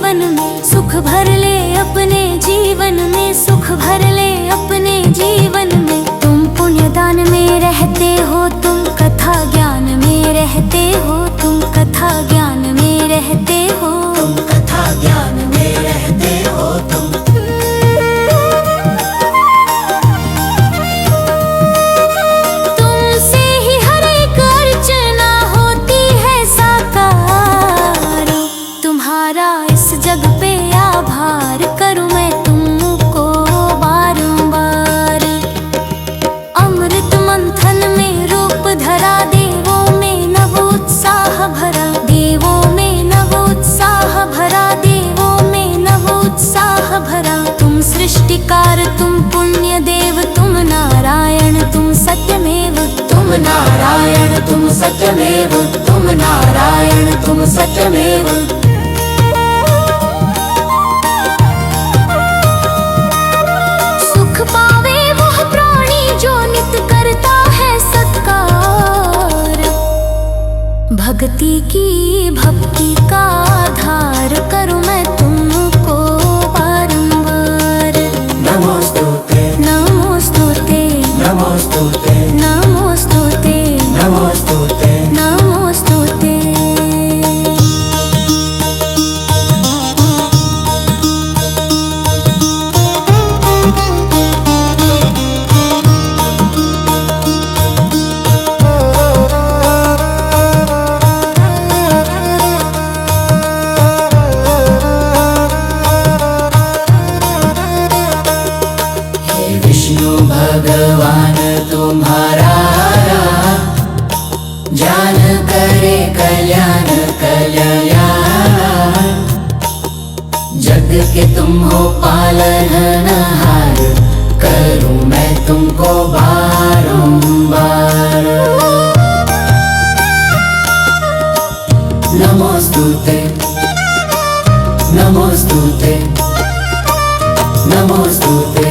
जीवन में सुख भर ले अपने जीवन में, सुख भर ले अपने जीवन में। तुम पुण्य दान में रहते हो, तुम कथा ज्ञान में रहते हो, तुम कथा ज्ञान में रहते हो, तुम कथा ज्ञान में रहते हो तुम। तुमसे ही हर एक अर्चना होती है साकार। तुम्हारा इस जग पे आभार करूं मैं तुमको बारंबार। अमृत मंथन में रूप धरा, देवों में नव उत्साह भरा, देवों में नव उत्साह भरा, देवों में नव उत्साह भरा। तुम सृष्टिकार, तुम पुण्य देव, तुम नारायण, तुम सत्यमेव, तुम नारायण तुम सत्यमेव, तुम नारायण तुम सत्यमेव। सुख पावे वह प्राणी जो नित करता है सत्कार। भक्ति की भक्ति का आधार करूं मैं तुमको बारंबार। नमोस्तुते नमोस्तुते नमोस्तुते नमोस्तुते नमोस्तुते। नमोस्तुते। हे विष्णु भगवान तुम्हारा जान करे कल्याण कल्याण। जग के तुम हो पालनहार, करूं मैं तुमको बारंबार। नमोस्तुते नमोस्तुते नमोस्तुते।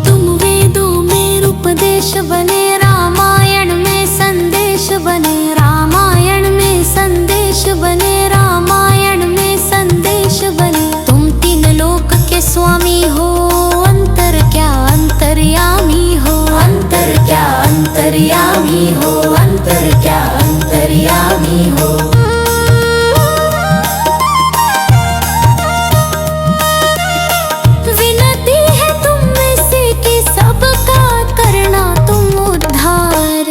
तुम वेदों में उपदेश बने, रामायण में संदेश बने, रामायण में संदेश बने, रामायण में संदेश बने। तुम तीन लोक के स्वामी हो, अंतर क्या अंतर्यामी हो, अंतर क्या अंतर्यामी हो, अंतर क्या अंतर्यामी हो। विनती है तुम में से कि सबका करना तुम उद्धार।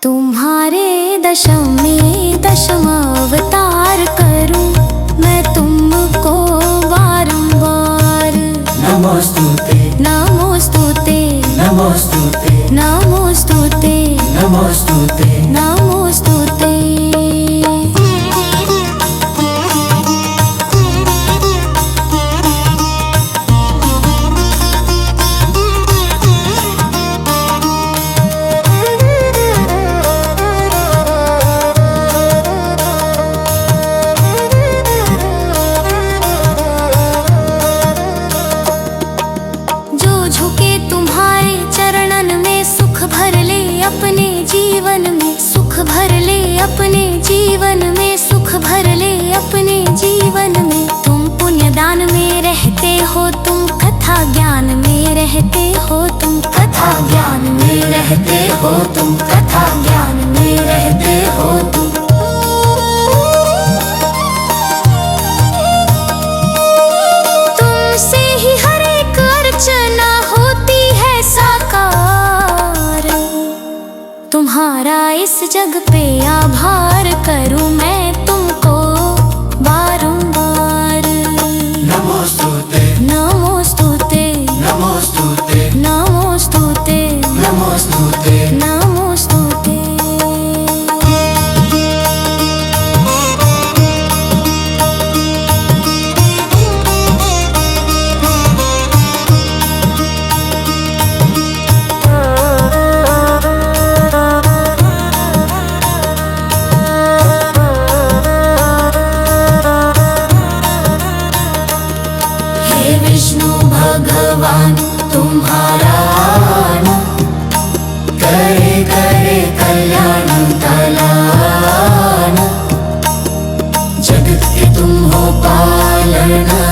तुम्हारे दशम अवतार करूं मैं तुमको बारंबार। नमोस्तुते नमोस्तुते नमोस्तुते नमोस्तुते नमोस्तुते। नमोस्तुते। जो झुके तुम्हारे चरणन में, सुख भर ले अपने जीवन में, सुख भर ले अपने जीवन में, सुख भर ले अपने जीवन में। तुम पुण्य दान में रहते हो, तुम कथा ज्ञान में रहते हो, तुम कथा ज्ञान में रहते हो, तुम कथा ज्ञान में रहते हो तुम। तुमसे ही हर एक अर्चना होती है साकार। तुम्हारा इस जग पे आभार करूं मैं तुमको बारंबार। नमोस्तुते नमोस्तुते नमोस्तुते नमोस्तुते नमोस्तुते। नमोस्तुते। ना